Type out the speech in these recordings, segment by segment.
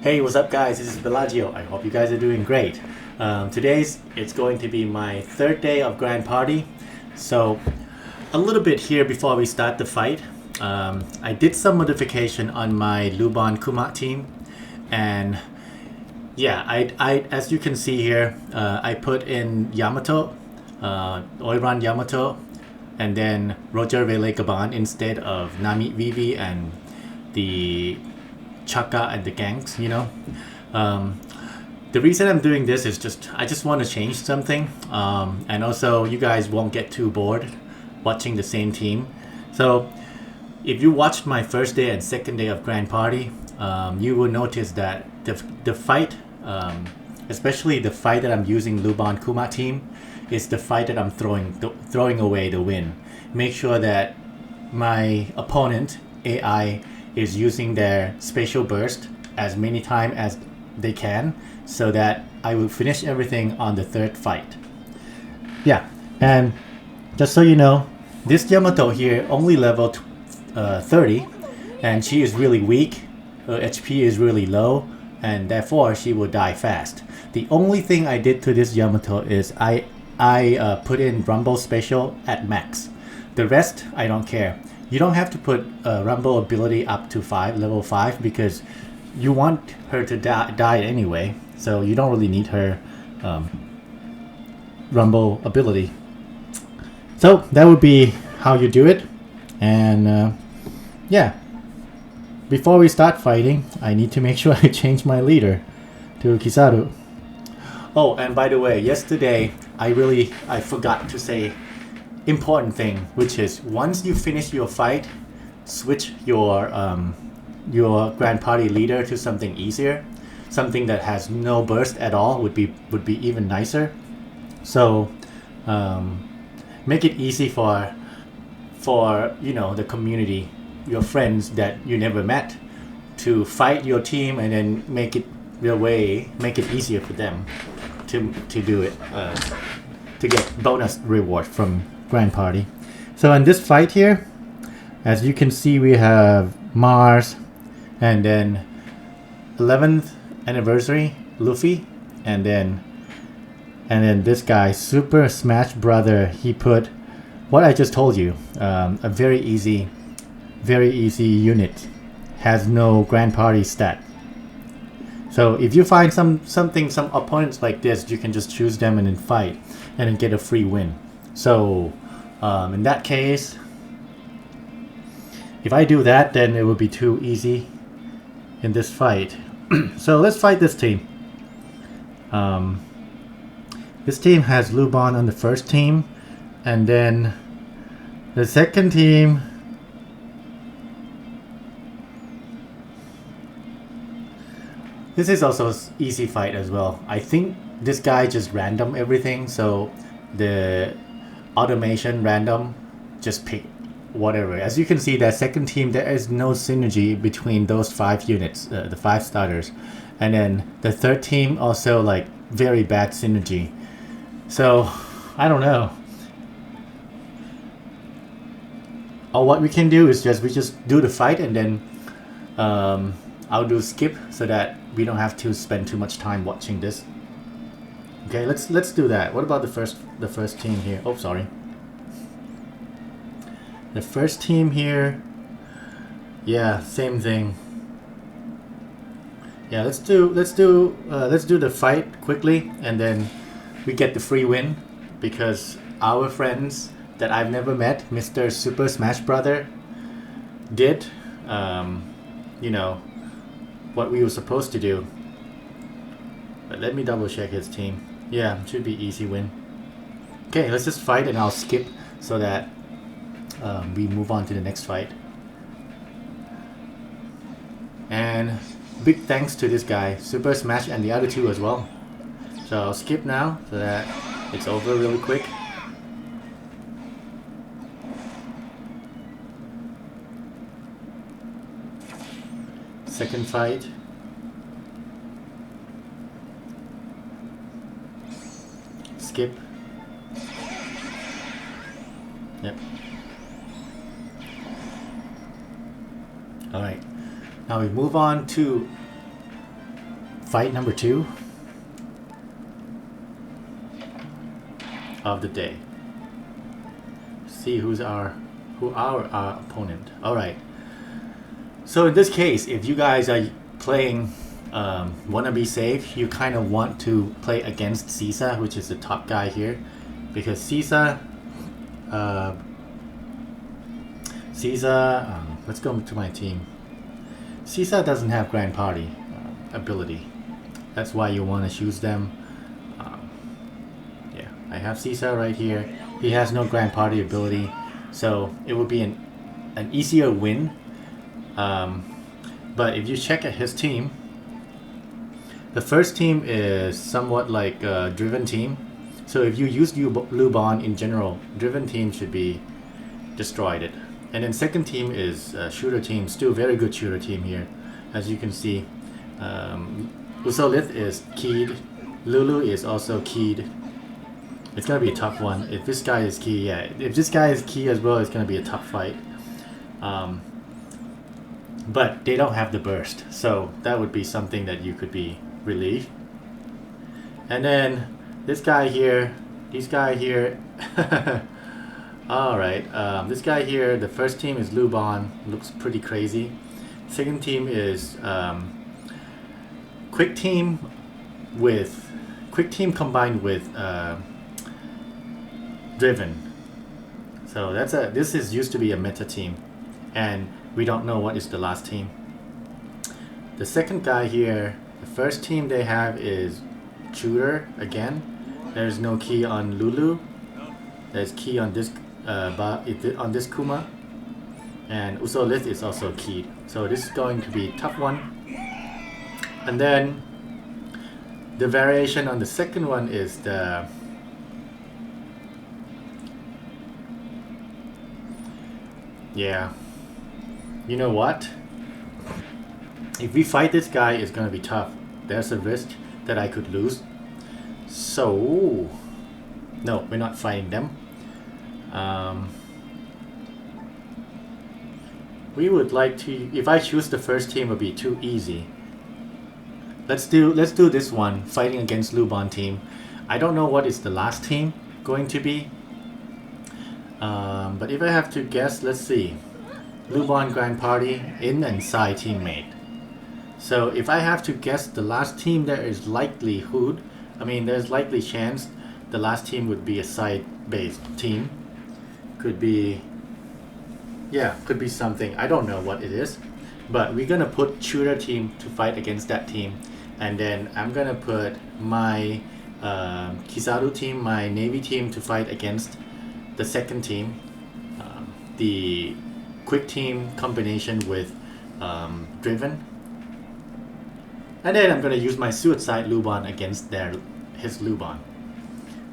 Hey, what's up, guys? This is Bellagio. I hope you guys are doing great. It's going to be my third day of Grand Party. So, a little bit here before we start the fight. I did some modification on my Luban Kuma team, and yeah, as you can see here, I put in Yamato, Oiran Yamato, and then Roger Velegaban instead of Nami Vivi and the Chaka and the gangs, the reason I'm doing this is I just want to change something, and also you guys won't get too bored watching the same team. So if you watched my first day and second day of Grand Party, you will notice that the fight, especially the fight that I'm using Luban Kuma team, is the fight that I'm throwing away the win. Make sure that my opponent AI is using their spatial burst as many times as they can, so that I will finish everything on the third fight. Yeah, and just so you know, this Yamato here only level 30, and she is really weak. Her HP is really low, and therefore she will die fast. The only thing I did to this Yamato is I put in Rumble Special at max. The rest, I don't care. You don't have to put Rumble ability up to level 5, because you want her to die anyway. So you don't really need her Rumble ability. So that would be how you do it. And yeah, before we start fighting, I need to make sure I change my leader to Kizaru. Oh, and by the way, yesterday I forgot to say important thing, which is once you finish your fight, switch your Grand Party leader to something easier, something that has no burst at all would be even nicer. So make it easy for the community, your friends that you never met, to fight your team, and then make it easier for them to do it, to get bonus reward from Grand Party. So in this fight here, as you can see, we have Mars, and then 11th anniversary Luffy, and then this guy Super Smash Brother. He put what I just told you, a very easy unit, has no Grand Party stat. So if you find some opponents like this, you can just choose them and then fight, and then get a free win. So in that case, if I do that, then it would be too easy in this fight. So let's fight this team. This team has Luban on the first team, and then the second team, this is also an easy fight as well. I think this guy just random everything, so the automation random just pick whatever. As you can see, that second team, there is no synergy between those 5 units, the 5 starters, and then the third team also like very bad synergy. So I don't know. Or what we can do is we just do the fight, and then I'll do skip so that we don't have to spend too much time watching this. Okay, let's do that. What about the first team here? Oh, sorry. The first team here, yeah, same thing. Yeah, let's do the fight quickly, and then we get the free win, because our friends that I've never met, Mr. Super Smash Brother, did what we were supposed to do. But let me double check his team. Yeah, should be easy win. Okay, let's just fight, and I'll skip so that we move on to the next fight. And big thanks to this guy, Super Smash, and the other 2 as well. So I'll skip now so that it's over really quick. Second fight. Skip. Yep. Alright. Now we move on to fight number 2 of the day. See who our opponent. All right. So in this case, if you guys are playing wanna be safe, you kind of want to play against Caesar, which is the top guy here, because Caesar, let's go to my team. Caesar doesn't have Grand Party ability. That's why you want to choose them. Yeah, I have Caesar right here. He has no Grand Party ability, so it would be an easier win. But if you check at his team, the first team is somewhat like a driven team. So if you use Lubon in general, driven team should be destroyed. And then second team is shooter team, still very good shooter team here. As you can see, Usolith is keyed, Lulu is also keyed. It's gonna be a tough one. If this guy is key, yeah, if this guy is key as well, it's gonna be a tough fight. But they don't have the burst, so that would be something that you could be relieved. And then this guy here, this guy here. Alright, this guy here, the first team is Lubon, looks pretty crazy. Second team is Quick Team combined with Driven. So this is used to be a meta team, and we don't know what is the last team. The second guy here, the first team they have is Shooter again. There's no key on Lulu. There's key on this on this Kuma, and Usolith is also keyed. So this is going to be a tough one. And then the variation on the second one is the you know what? If we fight this guy, it's gonna be tough. There's a risk that I could lose. So no, we're not fighting them. We would like to. If I choose the first team, it would be too easy. Let's do this one, fighting against Lubon team. I don't know what is the last team going to be. But if I have to guess, let's see. Lubon Grand Party, in and side teammate. So if I have to guess the last team, there is likelihood. I mean, there's likely chance the last team would be a side-based team. Could be, yeah, could be something. I don't know what it is, but we're gonna put shooter team to fight against that team, and then I'm gonna put my Kizaru team, my Navy team to fight against the second team, the quick team combination with Driven, and then I'm gonna use my Suicide Lubon against his Lubon.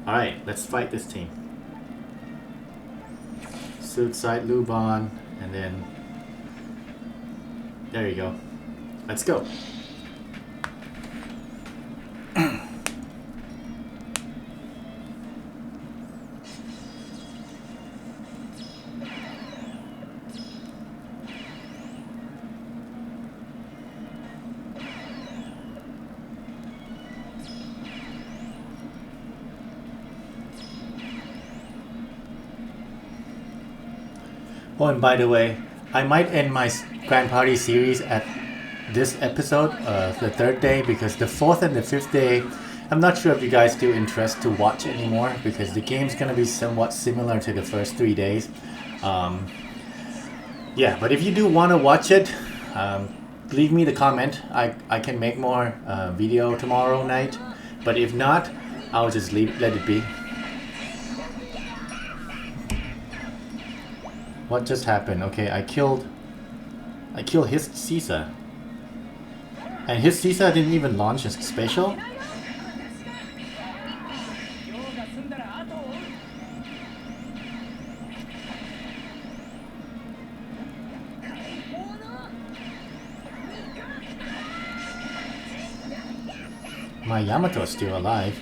All right, let's fight this team. Suicide Lubon, and then there you go. Let's go. Oh, and by the way, I might end my Grand Party series at this episode, the third day, because the fourth and the fifth day, I'm not sure if you guys do interest to watch anymore, because the game's gonna be somewhat similar to the first 3 days. Yeah, but if you do want to watch it, leave me the comment. I can make more video tomorrow night, but if not, I'll just let it be. What just happened? Okay, I killed his Caesar. And his Caesar didn't even launch his special? My Yamato is still alive.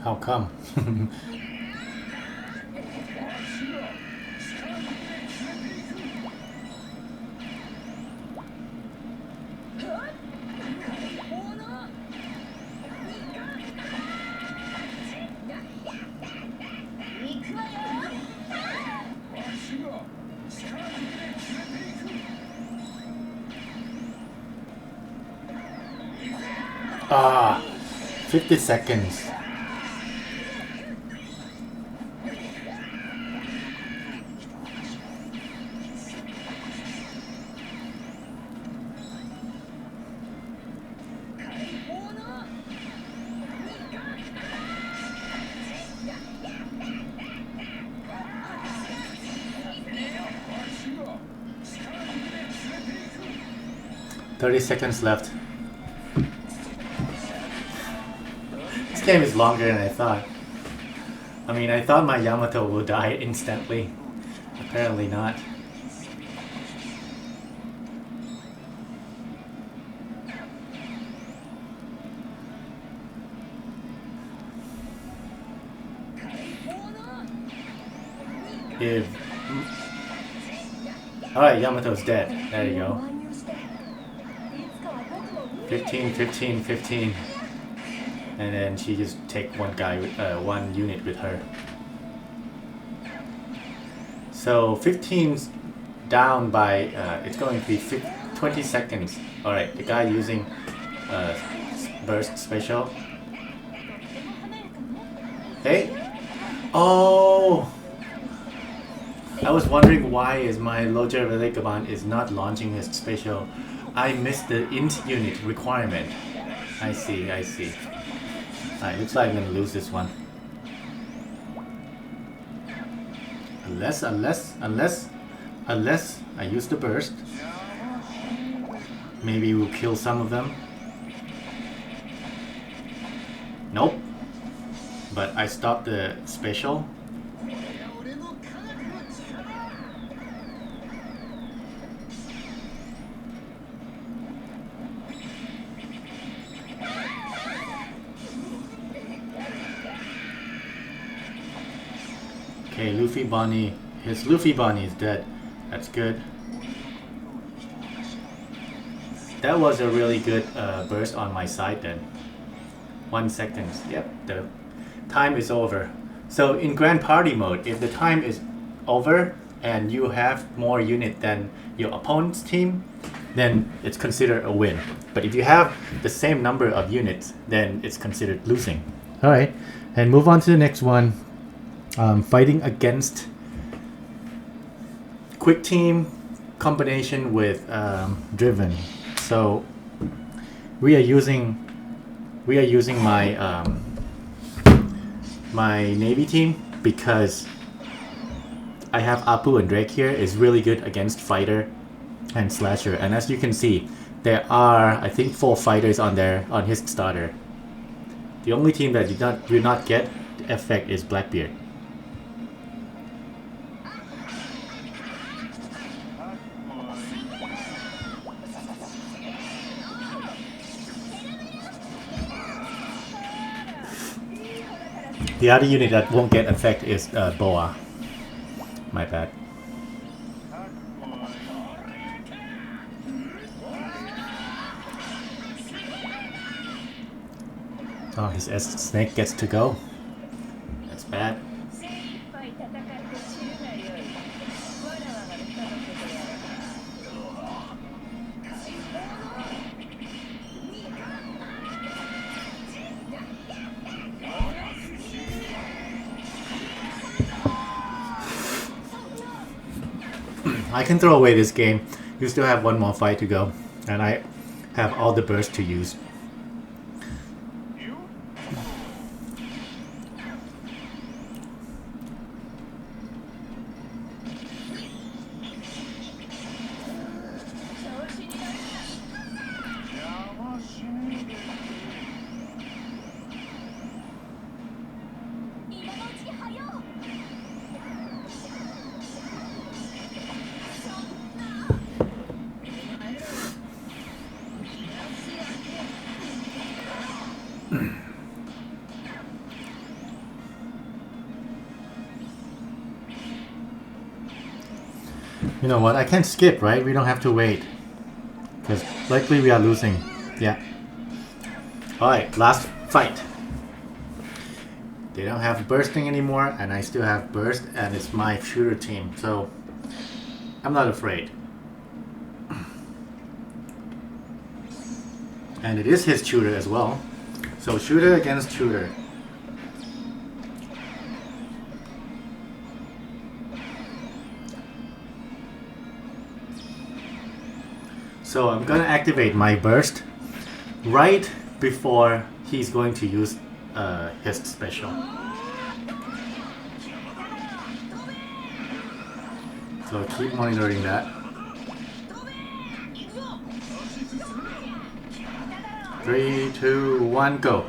How come? Ah, 50 seconds. $30 left. This game is longer than I thought. I mean, I thought my Yamato will die instantly. Apparently not. If... Alright, Yamato's dead. There you go. 15, 15, 15. And then she just take one guy with one unit with her. So 15's down by it's going to be 20 seconds. All right, the guy using burst special. Hey, oh, I was wondering why is my Loja Religaban is not launching his special. I missed the int unit requirement. I see, I see. Alright, looks like I'm gonna lose this one. Unless I use the burst. Maybe we'll kill some of them. Nope. But I stopped the special. Okay, Luffy Bonnie. His Luffy Bonnie is dead. That's good. That was a really good burst on my side then. 1 second. Yep, the time is over. So in Grand Party mode, if the time is over and you have more unit than your opponent's team, then it's considered a win. But if you have the same number of units, then it's considered losing. Alright, and move on to the next one. Fighting against quick team combination with driven. So we are using my my navy team because I have Apu and Drake here is really good against fighter and slasher. And as you can see, there are I think 4 fighters on his starter. The only team that did not get the effect is Blackbeard. The other unit that won't get effect is Boa. My bad. Oh, his snake gets to go. That's bad. I can throw away this game. You still have one more fight to go. And I have all the bursts to use. You know what? I can skip, right? We don't have to wait. Because likely we are losing. Yeah. Alright, last fight. They don't have bursting anymore, and I still have burst, and it's my shooter team. So, I'm not afraid. And it is his shooter as well. So, shooter against shooter. So I'm gonna activate my burst right before he's going to use his special. So keep monitoring that. 3, 2, 1, go.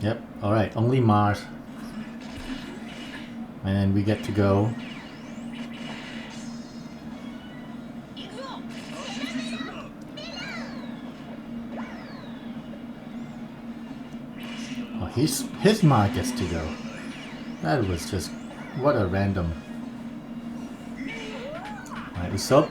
Yep, alright, only Mars. And we get to go. Oh, his Mars gets to go. That was just, what a random. Alright, Usopp.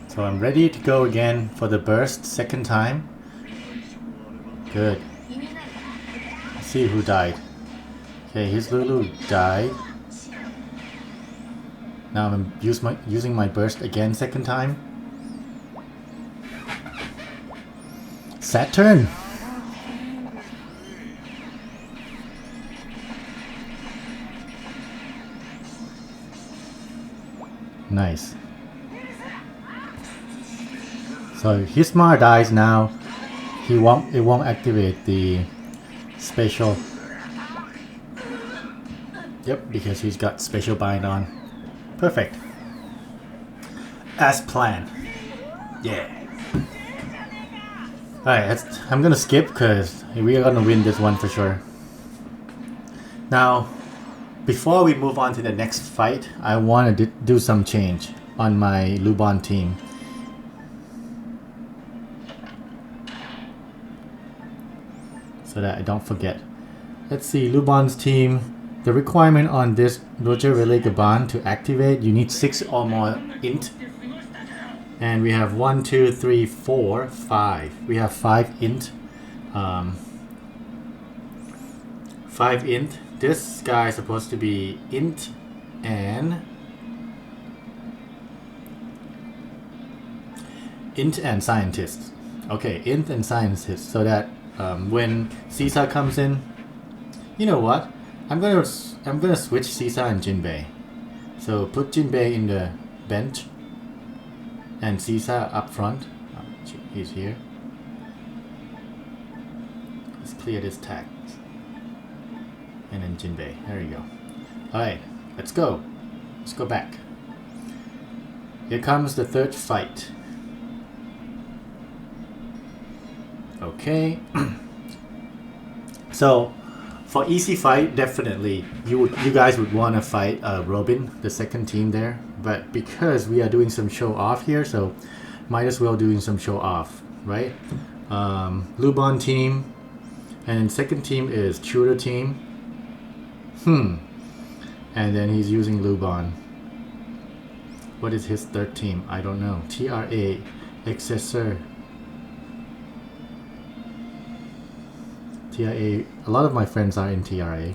So I'm ready to go again for the burst, second time. Good. Let's see who died. Okay, his Lulu died. Now I'm using my burst again, second time. Saturn! Nice. So Hismar dies now. It won't activate the special. Yep, because he's got special bind on. Perfect. As planned. Yeah. Alright, I'm gonna skip because we are gonna win this one for sure. Now, before we move on to the next fight, I want to do some change on my Luban team. So that I don't forget. Let's see, Luban's team. The requirement on this Roger Relay Gaban to activate, you need 6 or more int. And we have 1, 2, 3, 4, 5. We have 5 int. 5 int. This guy is supposed to be int and scientist. Okay, int and scientist, so that when Caesar comes in, you know what? I'm gonna switch Caesar and Jinbei. So put Jinbei in the bench and Caesar up front. Oh, he's here. Let's clear this tag. And then Jinbei. There you go. Alright, let's go. Let's go back. Here comes the third fight. Okay. So for easy fight, definitely you guys would want to fight Robin, the second team there. But because we are doing some show off here, so might as well doing some show off, right? Luban team, and second team is Tudor team. And then he's using Luban. What is his third team? I don't know. TRA, Accessor. TRA. A lot of my friends are in TRA.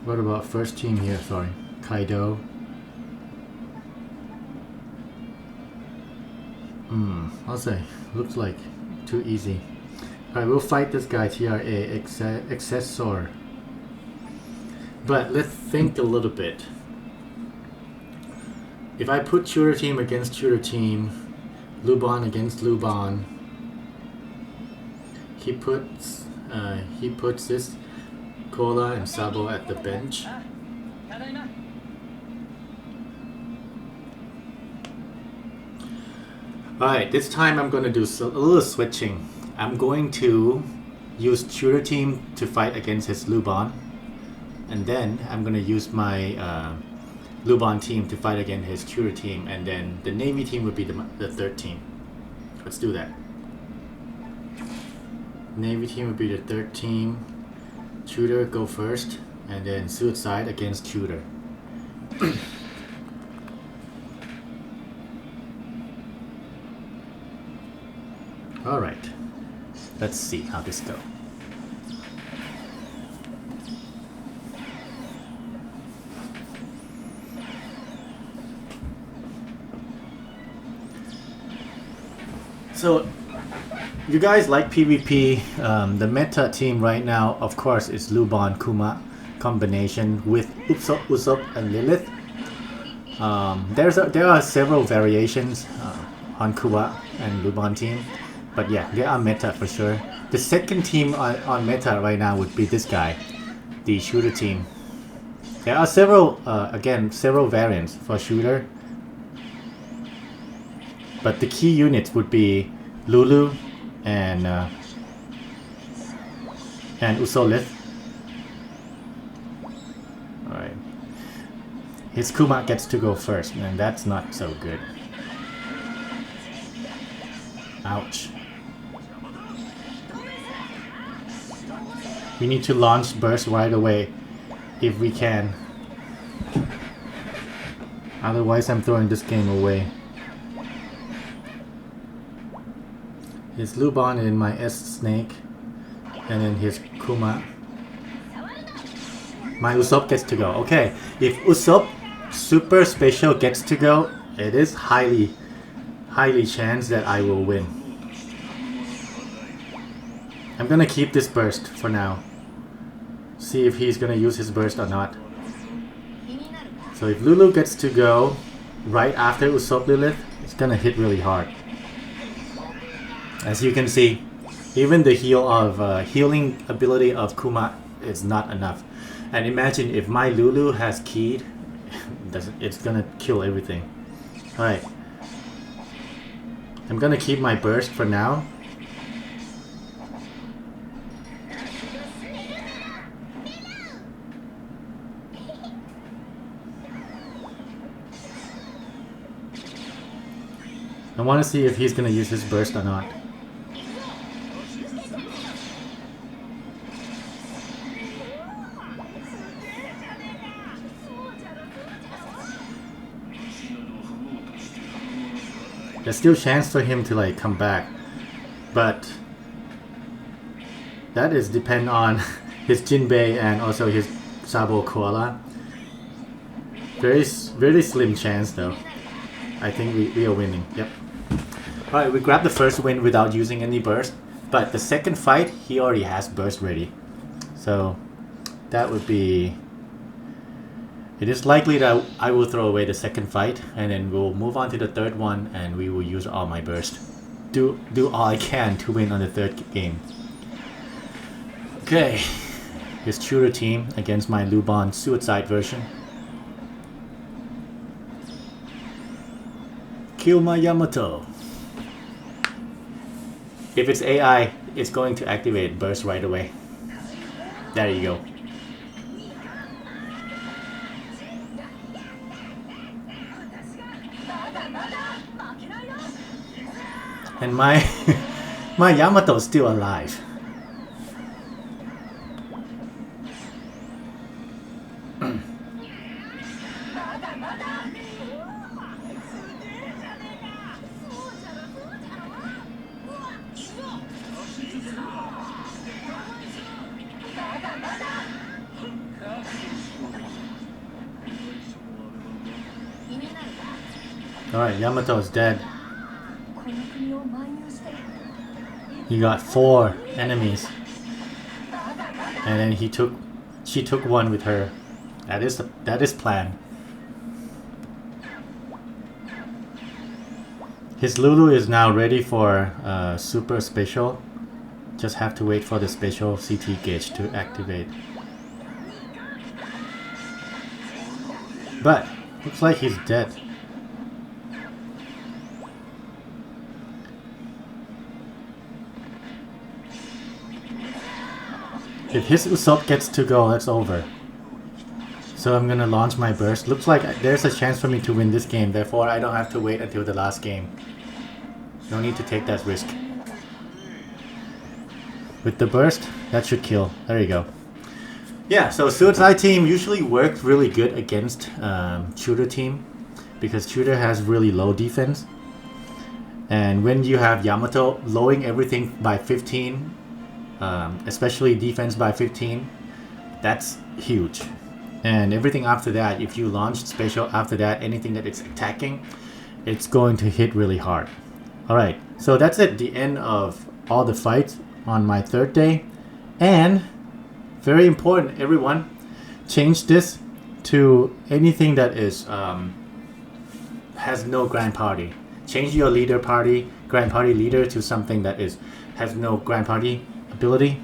What about first team here? Sorry. Kaido. I'll say. Looks like too easy. Alright, we'll fight this guy, TRA, Accessor. But let's think a little bit. If I put Tudor team against Tudor team, Luban against Luban, he puts this Cola and Sabo at the bench. Alright, this time I'm going to do a little switching. I'm going to use tutor team to fight against his Lubon. And then I'm going to use my Lubon team to fight against his tutor team. And then the Navy team would be the third team. Let's do that. Navy team would be the third team. Tutor go first. And then Suicide against Tutor. Alright, let's see how this goes. So, you guys like PvP. The meta team right now, of course, is Lubon Kuma combination with Usopp and Lilith. There are several variations on Kuma and Lubon team. But yeah, they are meta for sure. The second team on meta right now would be this guy, the shooter team. There are several variants for shooter. But the key units would be Lulu and Usolith. Alright. His Kuma gets to go first, and that's not so good. Ouch. We need to launch burst right away if we can. Otherwise I'm throwing this game away. His Lubon and my S Snake. And then his Kuma. My Usopp gets to go. Okay, if Usopp super special gets to go, it is highly chance that I will win. I'm gonna keep this burst for now. See if he's gonna use his burst or not. So if Lulu gets to go right after Usopp Lilith, it's gonna hit really hard. As you can see, even the healing ability of Kuma is not enough. And imagine if my Lulu has keyed, it's gonna kill everything. Alright. I'm gonna keep my burst for now. I want to see if he's gonna use his burst or not. There's still chance for him to like come back, but that is depend on his Jinbei and also his Sabo Koala. Very slim chance though. I think we are winning. Yep. Alright, we grabbed the first win without using any burst, but the second fight he already has burst ready. So that would be... It is likely that I will throw away the second fight and then we'll move on to the third one and we will use all my burst. Do all I can to win on the third game. Okay. His tutor team against my Lubon Suicide version. Kill my Yamato. If it's AI, it's going to activate burst right away. There you go. And my my Yamato's still alive. Alright, Yamato is dead. He got 4 enemies. And then she took one with her. That is plan. His Lulu is now ready for super special. Just have to wait for the special CT gauge to activate. But looks like he's dead. If his Usopp gets to go, that's over. So I'm gonna launch my burst. Looks like there's a chance for me to win this game, therefore I don't have to wait until the last game. No need to take that risk. With the burst, that should kill. There you go. Yeah, so Suicide Team usually works really good against Shooter Team because Shooter has really low defense. And when you have Yamato lowering everything by 15, especially defense by 15, that's huge. And everything after that, if you launch special after that, anything that it's attacking, it's going to hit really hard. Alright, so that's it, the end of all the fights on my third day. And, very important, everyone, change this to anything that is has no grand party. Change your leader party, grand party leader to something that has no grand party ability.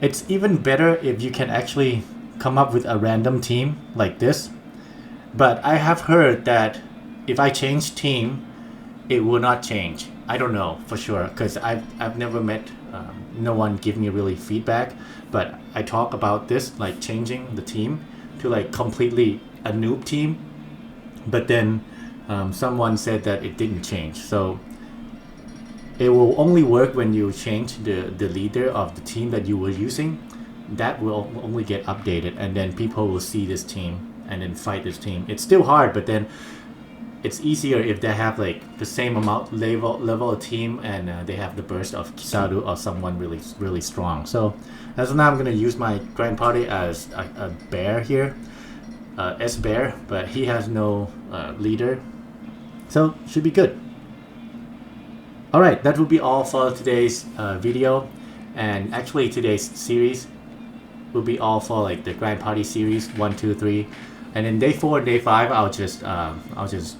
It's even better if you can actually come up with a random team like this. But I have heard that if I change team, it will not change. I don't know for sure because I've never met no one give me really feedback. But I talk about this, like changing the team to like completely a noob team. But then someone said that it didn't change. So it will only work when you change the leader of the team that you were using. That will only get updated, and then people will see this team and then fight this team. It's still hard, but then it's easier if they have like the same amount level of team and they have the burst of Kizaru or someone really strong. So as of now, I'm gonna use my grand party as a bear here, S bear, but he has no leader, so should be good. Alright, that will be all for today's video, and actually today's series will be all for like the grand party series 1, 2, 3, and then day 4 and day 5 I'll just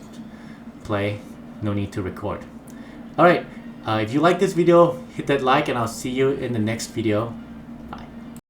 play, no need to record. Alright, if you like this video, hit that like and I'll see you in the next video.